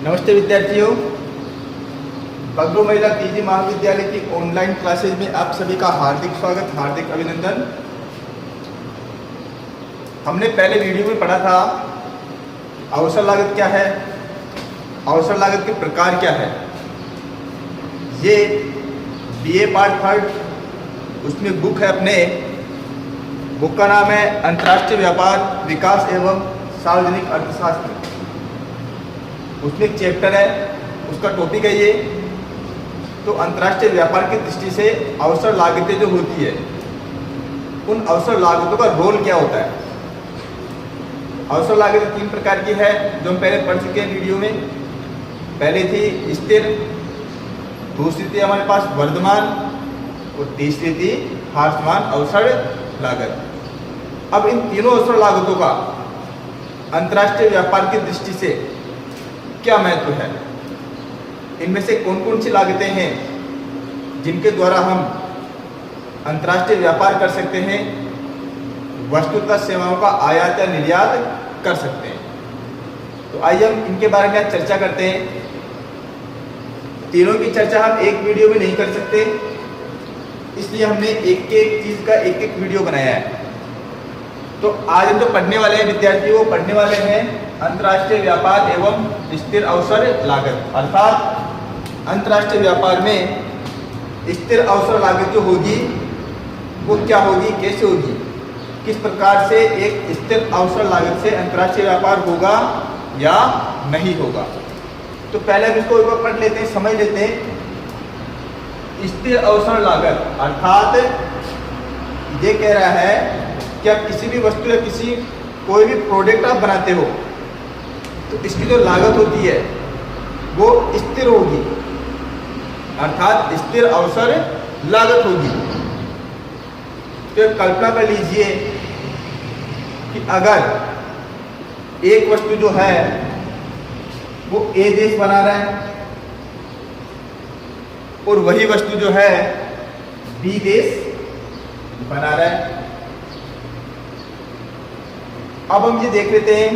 नमस्ते विद्यार्थियों, बगरू महिला पीजी महाविद्यालय की ऑनलाइन क्लासेज में आप सभी का हार्दिक स्वागत, हार्दिक अभिनंदन। हमने पहले वीडियो में पढ़ा था अवसर लागत क्या है, अवसर लागत के प्रकार क्या है। ये बीए पार्ट थर्ड, उसमें बुक है अपने, बुक का नाम है अंतर्राष्ट्रीय व्यापार विकास एवं सार्वजनिक अर्थशास्त्र। उसमें एक चैप्टर है, उसका टॉपिक है ये। तो अंतर्राष्ट्रीय व्यापार की दृष्टि से अवसर लागतें जो होती है, उन अवसर लागतों का रोल क्या होता है। अवसर लागत 3 प्रकार की है जो हम पहले पढ़ चुके हैं वीडियो में। पहली थी स्थिर, दूसरी थी हमारे पास वर्तमान और तीसरी थी हास्यमान अवसर लागत। अब इन तीनों अवसर लागतों का अंतर्राष्ट्रीय व्यापार की दृष्टि से क्या महत्व है, इनमें से कौन कौन सी लागतें हैं जिनके द्वारा हम अंतर्राष्ट्रीय व्यापार कर सकते हैं, वस्तु तथा सेवाओं का आयात या निर्यात कर सकते हैं। तो आइए हम इनके बारे में आज चर्चा करते हैं। तीनों की चर्चा हम एक वीडियो में नहीं कर सकते, इसलिए हमने एक एक चीज का एक एक वीडियो बनाया है। तो आज हम जो पढ़ने वाले हैं विद्यार्थी, वो पढ़ने वाले हैं अंतर्राष्ट्रीय व्यापार एवं स्थिर अवसर लागत। अर्थात अंतर्राष्ट्रीय व्यापार में स्थिर अवसर लागत जो होगी वो क्या होगी, कैसे होगी, किस प्रकार से एक स्थिर अवसर लागत से अंतर्राष्ट्रीय व्यापार होगा या नहीं होगा। तो पहले हम इसको एक बार पढ़ लेते हैं, समझ लेते हैं। स्थिर अवसर लागत अर्थात ये कह रहा है कि आप किसी भी वस्तु या कोई भी प्रोडक्ट आप बनाते हो तो इसकी जो लागत होती है वो स्थिर होगी, अर्थात स्थिर अवसर लागत होगी। तो कल्पना कर लीजिए कि अगर एक वस्तु जो है वो ए देश बना रहा है और वही वस्तु जो है बी देश बना रहा है। अब हम ये देख लेते हैं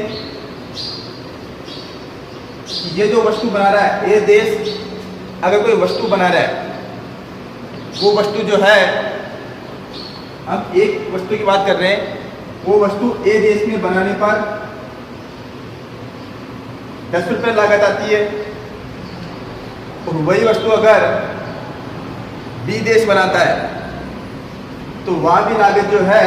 ये जो वस्तु बना रहा है ए देश, अगर कोई वस्तु बना रहा है, वो वस्तु जो है, हम एक वस्तु की बात कर रहे हैं, वो वस्तु ए देश में बनाने पर 10 रुपये लागत आती है और वही वस्तु अगर बी देश बनाता है तो वहां भी लागत जो है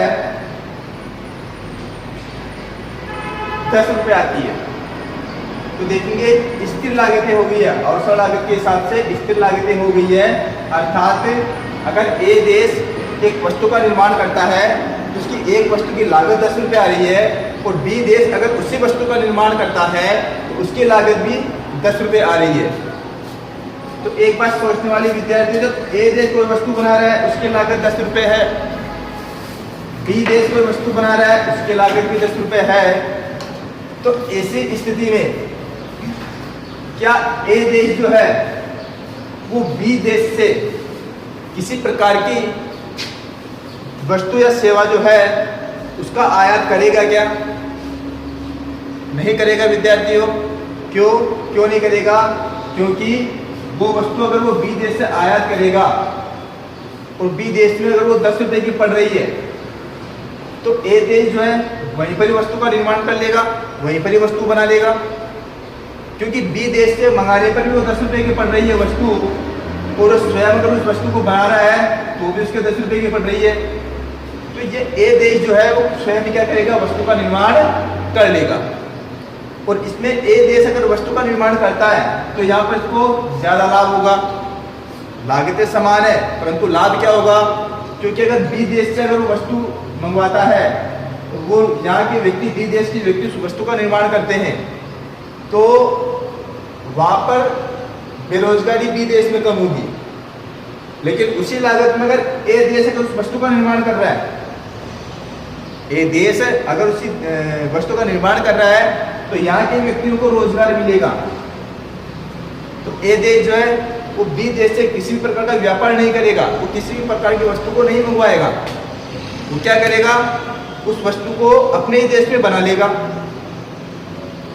10 रुपये आती है। तो देखेंगे स्थिर लागतें हो गई है, अवसर लागत के हिसाब से स्थिर लागतें हो गई है। अर्थात अगर ए देश एक वस्तु का निर्माण करता है तो उसकी एक वस्तु की लागत 10 रुपये आ रही है और बी देश अगर उसी वस्तु का निर्माण करता है तो उसकी लागत भी 10 रुपये आ रही है। तो एक बात सोचने वाली विद्यार्थी, जब ए देश कोई वस्तु बना रहा है उसकी लागत 10 रुपये है, बी देश कोई वस्तु बना रहा है उसकी लागत भी 10 रुपये है, तो ऐसी स्थिति में क्या ए देश जो है वो बी देश से किसी प्रकार की वस्तु या सेवा जो है उसका आयात करेगा क्या? नहीं करेगा विद्यार्थियों। क्यों नहीं करेगा? क्योंकि वो वस्तु अगर वो बी देश से आयात करेगा और बी देश में अगर वो 10 रुपये की पड़ रही है तो ए देश जो है वहीं पर ही वस्तु का निर्माण कर लेगा, वहीं पर ही वस्तु बना लेगा। क्योंकि बी देश से मंगाने पर भी वो 10 रुपये की पड़ रही है वस्तु, और स्वयं अगर उस वस्तु को बना रहा है तो भी उसके 10 रुपये की पड़ रही है। तो ये ए देश जो है वो स्वयं क्या करेगा, वस्तु का निर्माण कर लेगा। और इसमें ए देश अगर वस्तु का निर्माण करता है तो यहाँ पर इसको ज्यादा लाभ होगा। लागतें समान है परंतु लाभ क्या होगा, क्योंकि अगर बी देश से अगर वो वस्तु मंगवाता है तो वो यहाँ के व्यक्ति, बी देश के व्यक्ति उस वस्तु का निर्माण करते हैं तो वहाँ पर बेरोजगारी बी देश में कम होगी। लेकिन उसी लागत में अगर ए देश अगर उस वस्तु का निर्माण कर रहा है, ए देश अगर उसी वस्तु का निर्माण कर रहा है तो यहाँ के व्यक्तियों को रोजगार मिलेगा। तो ए देश जो है वो बी देश से किसी भी प्रकार का व्यापार नहीं करेगा, वो किसी भी प्रकार की वस्तु को नहीं मंगवाएगा। वो क्या करेगा, उस वस्तु को अपने ही देश में बना लेगा।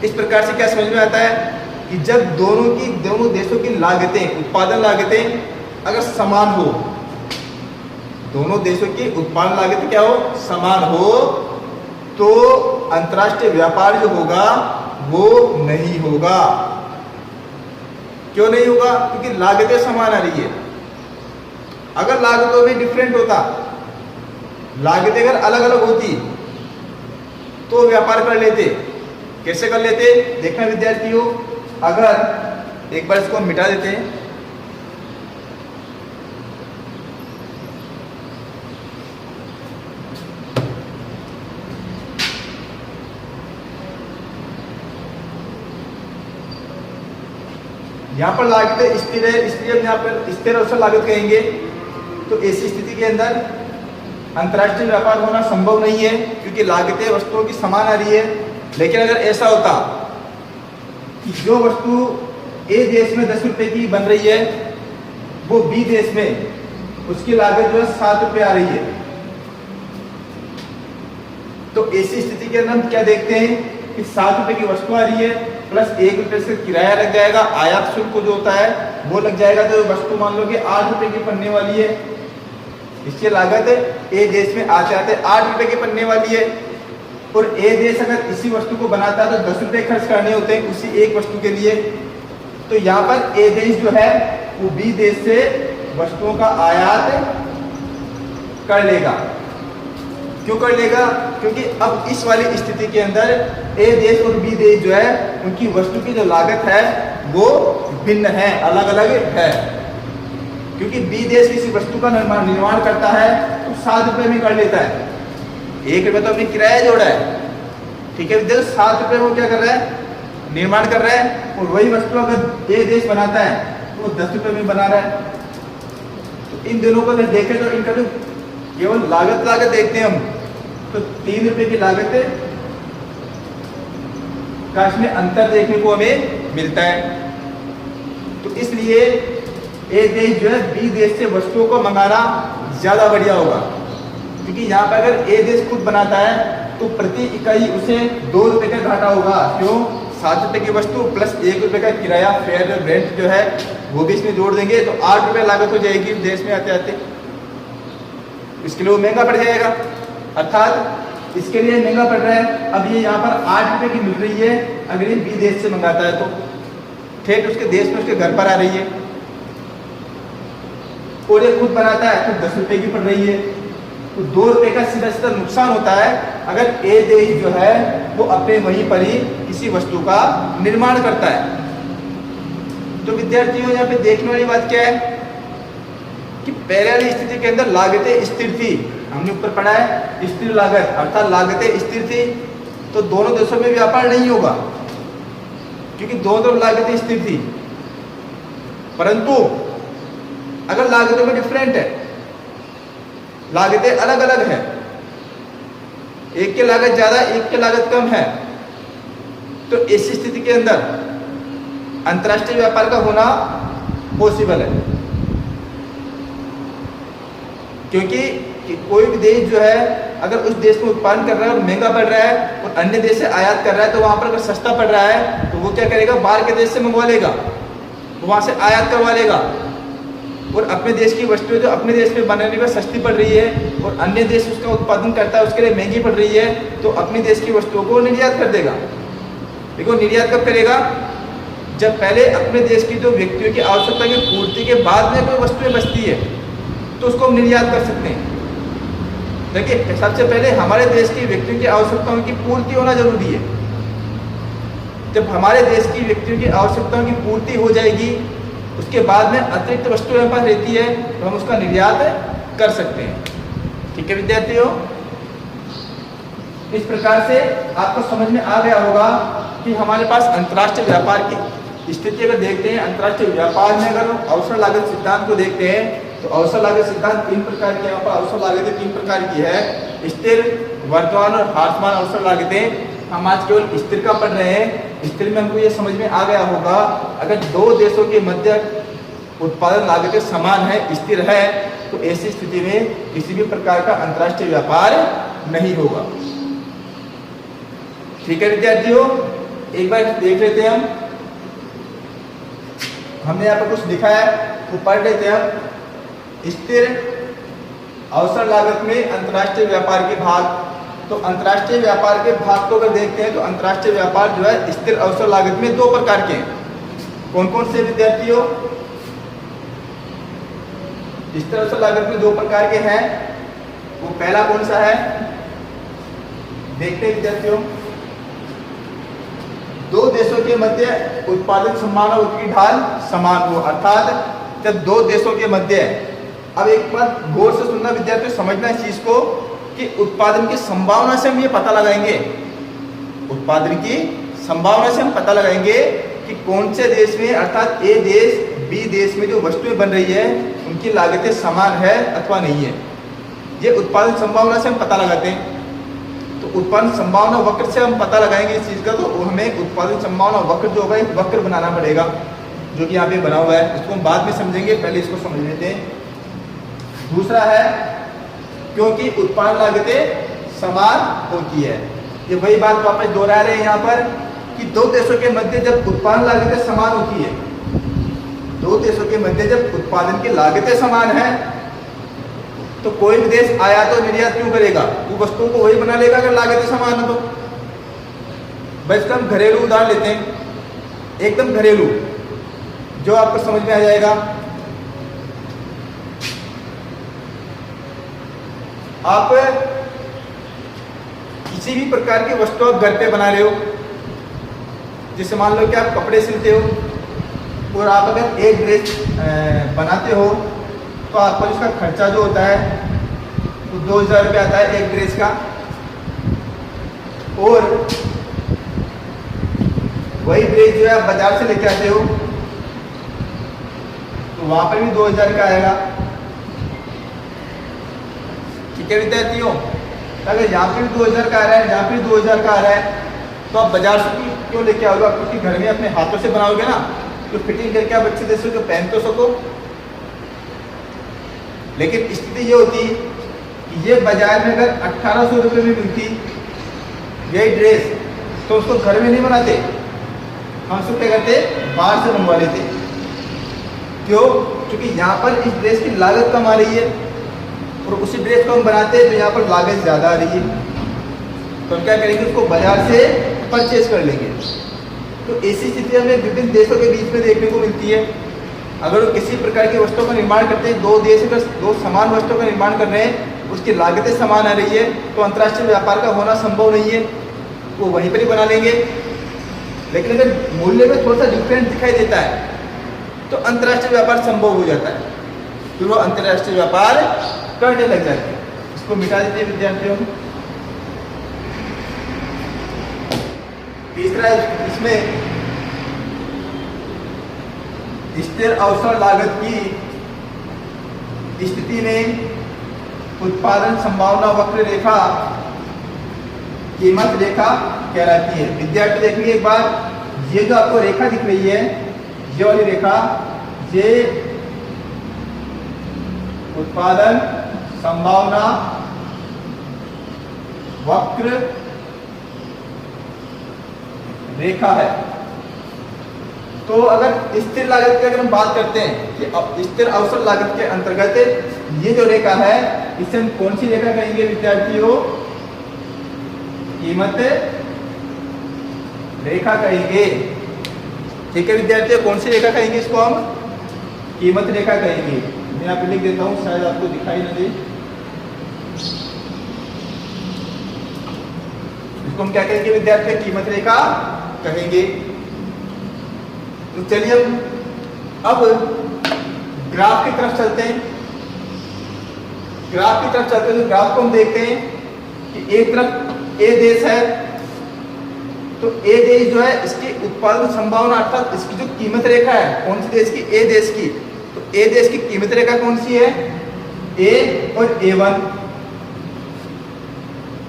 इस प्रकार से क्या समझ में आता है कि जब दोनों देशों की लागतें, उत्पादन लागतें अगर समान हो, दोनों देशों की उत्पादन लागत क्या हो, समान हो, तो अंतर्राष्ट्रीय व्यापार जो होगा वो नहीं होगा। क्यों नहीं होगा? क्योंकि लागतें समान आ रही है। अगर लागतों में डिफरेंट होता, लागतें अगर अलग अलग होती तो व्यापार कर लेते। कैसे कर लेते? देखना विद्यार्थियों, अगर एक बार इसको हम मिटा देते हैं, यहाँ पर लागतें स्थिर है, इसलिए हम यहाँ पर स्थिर अवसर लागत कहेंगे। तो ऐसी स्थिति के अंदर अंतर्राष्ट्रीय व्यापार होना संभव नहीं है, क्योंकि लागतें वस्तुओं की समान आ रही है। लेकिन अगर ऐसा होता कि जो वस्तु ए देश में 10 रुपए की बन रही है, वो बी देश में उसकी लागत जो है 7 रुपए आ रही है, तो ऐसी स्थिति के अंदर हम क्या देखते हैं कि 7 रुपए की वस्तु आ रही है प्लस 1 रुपए से किराया लग जाएगा, आयात शुल्क जो होता है वो लग जाएगा। तो वस्तु मान लो कि 8 रुपए की पड़ने वाली है, इसकी लागत ए देश में आते आते 8 रुपए की पड़ने वाली है। और ए देश अगर इसी वस्तु को बनाता है तो 10 रुपए खर्च करने होते हैं उसी एक वस्तु के लिए। तो यहाँ पर ए देश जो है वो बी देश से वस्तुओं का आयात कर लेगा। क्यों कर लेगा? क्योंकि अब इस वाली स्थिति के अंदर ए देश और बी देश जो है उनकी वस्तु की जो लागत है वो भिन्न है, अलग अलग है। क्योंकि बी देश किसी वस्तु का निर्माण करता है तो 7 रुपए में कर लेता है, 1 रुपए तो अपनी किराया जोड़ा है, ठीक है विद्यार्थी। 7 रुपए वो क्या कर रहा है, निर्माण कर रहा है। और वही वस्तु अगर ए देश बनाता है तो 10 रुपए में बना रहा है। तो इन दोनों को अगर देखें तो इनका जो केवल लागत देखते हैं हम, तो 3 रुपए की लागत का इसमें अंतर देखने को हमें मिलता है। तो इसलिए ए देश जो है बी देश से वस्तुओं को मंगाना ज्यादा बढ़िया होगा, क्योंकि यहाँ पर अगर ए देश खुद बनाता है तो प्रति इकाई उसे 2 रुपए का घाटा होगा। क्यों? 7 रुपए की वस्तु प्लस 1 रुपए का किराया, फेयर रेंट जो है वो भी इसमें जोड़ देंगे तो 8 रुपए लागत हो जाएगी देश में आते आते। इसके लिए वो महंगा पड़ जाएगा, अर्थात इसके लिए महंगा पड़ रहा है। अब ये यहाँ पर 8 रुपए की मिल रही है, अगर ये बी देश से मंगाता है तो ठेठ उसके देश में उसके घर पर आ रही है। और ये खुद बनाता है तो 10 रुपए की पड़ रही है, तो 2 रुपए का सीधा सीधा नुकसान होता है अगर ए देश जो है वो अपने वहीं पर ही किसी वस्तु का निर्माण करता है। तो विद्यार्थियों यहाँ पे देखने वाली बात क्या है कि पहले वाली स्थिति के अंदर लागतें स्थिर थी, हमने ऊपर पढ़ा है स्थिर लागत, अर्थात लागतें स्थिर थी, तो दोनों देशों में व्यापार नहीं होगा क्योंकि दोनों लागतें स्थिर थी। परंतु अगर लागतों में डिफरेंट है, लागतें अलग अलग है, एक की लागत ज्यादा एक की लागत कम है, तो ऐसी स्थिति के अंदर अंतर्राष्ट्रीय व्यापार का होना पॉसिबल है। क्योंकि कोई भी देश जो है अगर उस देश में उत्पादन कर रहा है और महंगा पड़ रहा है और अन्य देश से आयात कर रहा है, तो वहां पर अगर सस्ता पड़ रहा है तो वो क्या करेगा, बाहर के देश से मंगवा लेगा, वो वहां से आयात करवा लेगा। और अपने देश की वस्तुएं जो अपने देश में बनाने में सस्ती पड़ रही है और अन्य देश उसका उत्पादन करता है उसके लिए महंगी पड़ रही है, तो अपने देश की वस्तुओं को निर्यात कर देगा। देखो निर्यात कब करेगा, जब पहले अपने देश की जो व्यक्तियों की आवश्यकता की पूर्ति के बाद में कोई वस्तुएं बचती है तो उसको हम निर्यात कर सकते हैं। देखिए सबसे पहले हमारे देश की व्यक्तियों की आवश्यकताओं की पूर्ति होना जरूरी है। जब हमारे देश की व्यक्तियों की आवश्यकताओं की पूर्ति हो जाएगी उसके बाद में अतिरिक्त वस्तु हमारे पास रहती है तो हम उसका निर्यात कर सकते हैं। ठीक है विद्यार्थियों, इस प्रकार से आपको समझ में आ गया होगा कि हमारे पास अंतर्राष्ट्रीय व्यापार की स्थिति अगर देखते हैं, अंतर्राष्ट्रीय व्यापार में अगर अवसर लागत सिद्धांत को देखते हैं तो अवसर लागत सिद्धांत 3 प्रकार की, यहाँ पर अवसर लागतें 3 प्रकार की है, स्थिर, वर्तमान और हास्यमान अवसर लागतें। हम आज केवल स्थिर का पढ़ रहे हैं। स्थिर में हमको ये समझ में आ गया होगा अगर दो देशों के मध्य उत्पादन लागतें समान है, स्थिर है, तो ऐसी स्थिति में किसी भी प्रकार का अंतर्राष्ट्रीय व्यापार नहीं होगा। ठीक है विद्यार्थियों, एक बार देख लेते हैं हम हमने यहाँ पर कुछ लिखा है वो पढ़ लेते हैं हम। स्थिर अवसर लागत में अंतर्राष्ट्रीय व्यापार के भाग। तो अंतर्राष्ट्रीय व्यापार के भाग को अगर देखते हैं तो अंतर्राष्ट्रीय व्यापार जो है स्थिर अवसर लागत में दो प्रकार के हैं। कौन कौन से विद्यार्थियों? स्थिर अवसर लागत में दो प्रकार के हैं। वो पहला कौन सा है देखते हैं विद्यार्थियों। दो देशों के मध्य उत्पादन संभावना की ढाल समान हो, अर्थात जब दो देशों के मध्य, अब एक बात गौर से सुनना विद्यार्थियों, समझना इस चीज को कि उत्पादन की संभावना से हम ये पता लगाएंगे, उत्पादन की संभावना से हम पता लगाएंगे कि कौन से देश में अर्थात ए देश बी देश में जो वस्तुएं बन रही है उनकी लागतें समान है अथवा नहीं है। ये उत्पादन संभावना से हम पता लगाते हैं। तो उत्पादन संभावना वक्र से हम पता लगाएंगे इस चीज का, तो हमें उत्पादन संभावना वक्र जो होगा एक वक्र बनाना पड़ेगा, जो कि यहाँ पे बना हुआ है। इसको हम बाद में समझेंगे, पहले इसको समझ लेते हैं। दूसरा है क्योंकि उत्पादन लागतें समान होती है। ये वही बात वापस दोहरा रहे हैं यहाँ पर कि दो देशों के मध्य जब उत्पादन लागतें समान होती है, दो देशों के मध्य जब उत्पादन की लागतें समान है तो कोई भी देश आयात और निर्यात क्यों करेगा? वो वस्तुओं को वही बना लेगा अगर लागतें समान हो तो। बस हम घरेलू उदाहरण लेते हैं, एकदम घरेलू, जो आपको समझ में आ जाएगा। आप किसी भी प्रकार की वस्तु आप घर पे बना रहे हो, जैसे मान लो कि आप कपड़े सिलते हो और आप अगर एक ड्रेस बनाते हो तो आपको इसका खर्चा जो होता है तो 2000 रुपये आता है एक ड्रेस का, और वही ड्रेस जो है आप बाजार से लेके आते हो तो वहां पर भी 2000 का आएगा। ठीक है विद्यार्थियों, अगर यहाँ पे भी 2000 का आ रहा है, यहाँ पे भी 2000 का आ रहा है, तो आप बाजार से क्यों लेके आओगे? आप क्योंकि घर में अपने हाथों से बनाओगे ना, तो फिटिंग करके आप अच्छे से पहन तो सको। लेकिन स्थिति ये होती कि ये बाजार में अगर 1800 रुपये में मिलती यही ड्रेस तो उसको घर में नहीं बनाते, हम उसको क्या करते, बाहर से मंगवा लेते। क्यों? क्योंकि यहाँ पर इस ड्रेस की लागत कम आ रही है और उसी ड्रेस को हम बनाते हैं तो यहाँ पर लागत ज़्यादा आ रही है, तो हम क्या करेंगे, उसको बाजार से परचेज कर लेंगे। तो ऐसी स्थिति हमें विभिन्न देशों के बीच में देखने को मिलती है। अगर वो किसी प्रकार की वस्तुओं का निर्माण करते हैं, दो देश अगर दो समान वस्तुओं का निर्माण कर रहे हैं, उसकी लागतें समान आ रही है, तो अंतर्राष्ट्रीय व्यापार का होना संभव नहीं है, वो वहीं पर ही बना लेंगे। लेकिन अगर मूल्य में थोड़ा सा डिफरेंस दिखाई देता है तो अंतर्राष्ट्रीय व्यापार संभव हो जाता है, फिर वो अंतर्राष्ट्रीय व्यापार करने लग जाते हैं। इसको मिटा देते हैं विद्यार्थियों। तीसरा इसमें स्थिर अवसर लागत की स्थिति में उत्पादन संभावना वक्र रेखा कीमत रेखा कहलाती है। विद्यार्थी देखिए एक बार, ये जो आपको रेखा दिख रही है, ये वाली रेखा, ये उत्पादन संभावना वक्र रेखा है। तो अगर स्थिर लागत की अगर हम बात करते हैं कि स्थिर अवसर लागत के अंतर्गत ये जो रेखा है इसे हम कौन सी रेखा कहेंगे विद्यार्थियों? कीमत रेखा कहेंगे। ठीक है विद्यार्थियों, कौन सी रेखा कहेंगे इसको? हम कीमत रेखा कहेंगे। मैं यहाँ पे लिख देता हूँ, शायद आपको दिखाई न दे। इसको हम क्या कहेंगे विद्यार्थी? कीमत रेखा कहेंगे। तो चलिए अब ग्राफ की तरफ चलते हैं। ग्राफ की तरफ चलते हैं तो ग्राफ को हम देखते हैं कि एक तरफ ए देश है, तो ए देश जो है इसकी उत्पादन संभावना अर्थात इसकी जो कीमत रेखा है कौन सी देश की? ए देश की। तो ए देश की कीमत रेखा कौन सी है? ए और A1।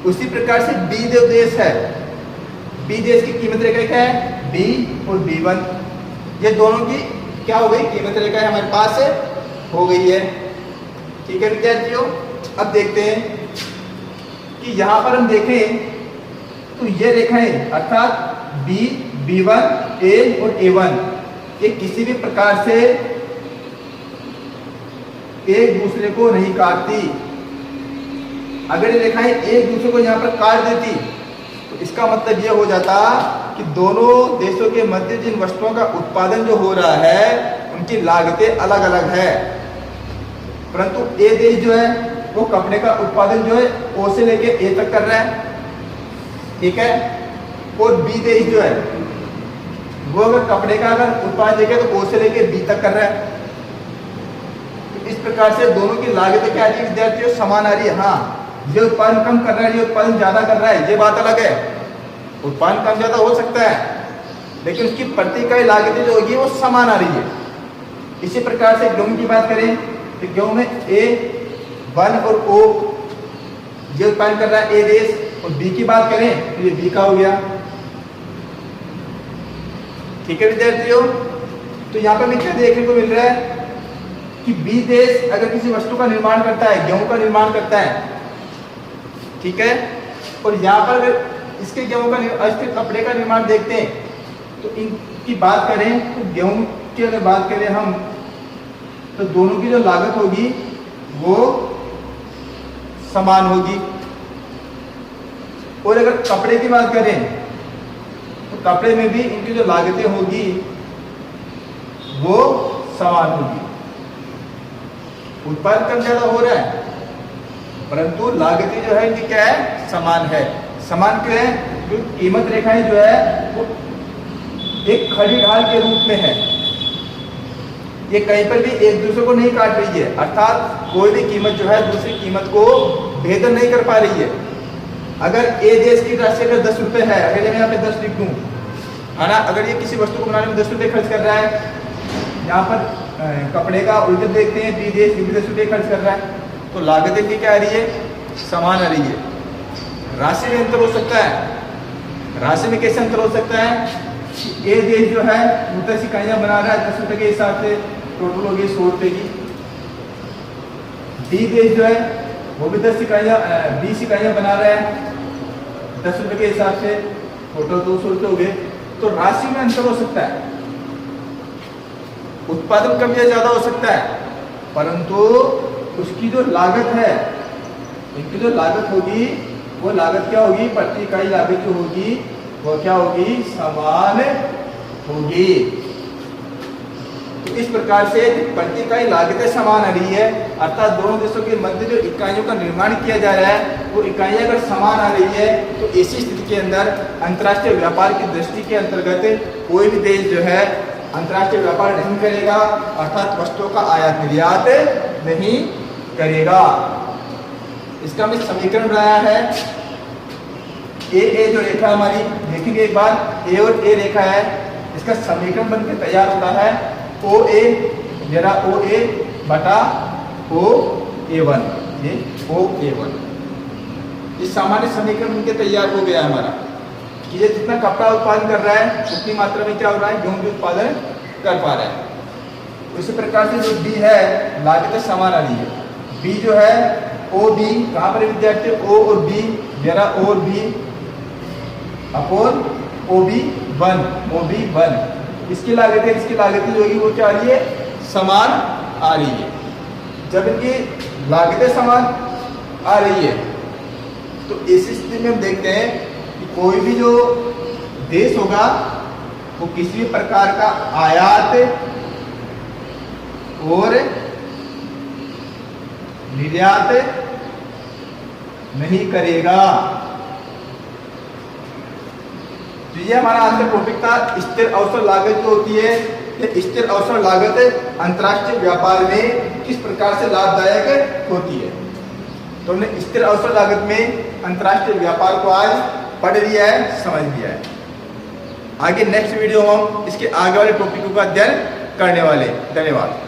उसी प्रकार से बी जो देश है, बी देश की कीमत रेखा क्या है? बी और B1। ये दोनों की क्या हो गई? कीमत रेखा हमारे पास हो गई है। ठीक है विद्यार्थियों, अब देखते हैं कि यहां पर हम देखें तो ये रेखाएं अर्थात B, B1, A और A1 ये किसी भी प्रकार से एक दूसरे को नहीं काटती। अगर ये रेखाएं एक दूसरे को यहाँ पर काट देती तो इसका मतलब ये हो जाता कि दोनों देशों के मध्य जिन वस्तुओं का उत्पादन जो हो रहा है उनकी लागतें अलग अलग है। परंतु ए देश जो है वो कपड़े का उत्पादन जो है ओ से लेके ए तक कर रहा है, ठीक है। और बी देश जो है वो अगर कपड़े का अगर उत्पादन देखे तो ओ से लेके बी तक कर रहा है। तो इस प्रकार से दोनों की लागतें क्या आ रही है विद्यार्थियों, समान आ रही है। हाँ, ये उत्पादन कम कर रहा है, ये उत्पादन ज्यादा कर रहा है, ये बात अलग है। उत्पादन कम ज्यादा हो सकता है लेकिन उसकी प्रति इकाई लागतें जो होगी वो समान आ रही है। इसी प्रकार से गेहूं की बात करें तो गेहूं में ए वन और ओ ये उत्पादन कर रहा है ए देश, और बी की बात करें तो ये बी का हो गया, ठीक है विद्यार्थियों। तो यहाँ पे हमें क्या देखने को मिल रहा है कि बी देश अगर किसी वस्तु का निर्माण करता है, गेहूं का निर्माण करता है, ठीक है, और यहाँ पर अगर इसके गेहूं का इसके कपड़े का निर्माण देखते हैं तो इनकी बात करें तो गेहूं की अगर बात करें हम तो दोनों की जो लागत होगी वो समान होगी। और अगर कपड़े की बात करें तो कपड़े में भी इनकी जो लागतें होगी वो समान होगी। उत्पादन कम ज्यादा हो रहा है परंतु लागतें जो है इनकी क्या है, समान है। समान क्यों है? जो कीमत रेखाएं जो है वो एक खड़ी ढाल के रूप में है, ये कहीं पर भी एक दूसरे को नहीं काट रही है, अर्थात कोई भी कीमत जो है दूसरी कीमत को भेदन नहीं कर पा रही है। अगर ए देश की राशि अगर 10 रुपए है, अगर मैं यहाँ पे 10 लिख दूं, है ना, अगर ये किसी वस्तु को बनाने में 10 रुपए खर्च कर रहा है, यहाँ पर कपड़े का उल्टे देखते हैं बी देश भी 10 रुपए खर्च कर रहा है, तो लागत इनकी क्या आ रही है, समान आ रही है। राशि में अंतर हो सकता है। राशि में कैसे अंतर हो सकता है? ए देश जो है वो 10 इकाइयां बना रहा है 10 रुपए के हिसाब से, टोटल होगी 100 रुपए की। बी देश जो है वो भी 10 इकाइयां 20 इकाइयां बना रहा है 10 रुपए के हिसाब से, टोटल 200 रुपए हो गए। तो राशि में अंतर हो सकता है, उत्पादन कम या ज्यादा हो सकता है, परंतु उसकी जो लागत है, इनकी जो लागत होगी वो लागत क्या होगी, प्रति इकाई लागत जो होगी वो क्या होगी, समान होगी। तो इस प्रकार से प्रति इकाई लागतें समान आ रही है, अर्थात दोनों देशों के मध्य जो इकाइयों का निर्माण किया जा रहा है वो इकाइयां अगर समान आ रही है तो ऐसी स्थिति के अंदर अंतर्राष्ट्रीय व्यापार की दृष्टि के अंतर्गत कोई भी देश जो है अंतर्राष्ट्रीय व्यापार नहीं करेगा, अर्थात वस्तुओं का आयात निर्यात नहीं करेगा। इसका हमने समीकरण बनाया है। ए जो रेखा हमारी देखेंगे एक बार, ए और ए रेखा है, इसका समीकरण बनकर तैयार होता है ओ ए जरा ओ ए बटा ओ ए वन, ये ओ ए वन। इस सामान्य समीकरण बनकर तैयार हो गया हमारा कि ये जितना कपड़ा उत्पादन कर रहा है उतनी मात्रा में क्या हो रहा है, गेहूं भी उत्पादन कर पा रहा है। इसी प्रकार से जो बी है लागतें समान आ रही है। बी जो है ओ बी, कहाँ पर विद्यार्थी, ओ और बी जरा ओ और B upon O B one, इसकी लागतें जो होगी वो क्या आ रही है, समान आ रही है। जब इनकी लागतें समान आ रही है तो इस स्थिति में हम देखते हैं कि कोई भी जो देश होगा वो किसी भी प्रकार का आयात और निर्यात नहीं करेगा। तो ये हमारा आज का टॉपिक था, स्थिर अवसर लागत जो होती है, ये स्थिर अवसर लागत अंतर्राष्ट्रीय व्यापार में किस प्रकार से लाभदायक होती है। तो हमने स्थिर अवसर लागत में अंतर्राष्ट्रीय व्यापार को आज पढ़ लिया है, समझ लिया है। आगे नेक्स्ट वीडियो में हम इसके आगे वाले टॉपिकों का अध्ययन करने वाले। धन्यवाद।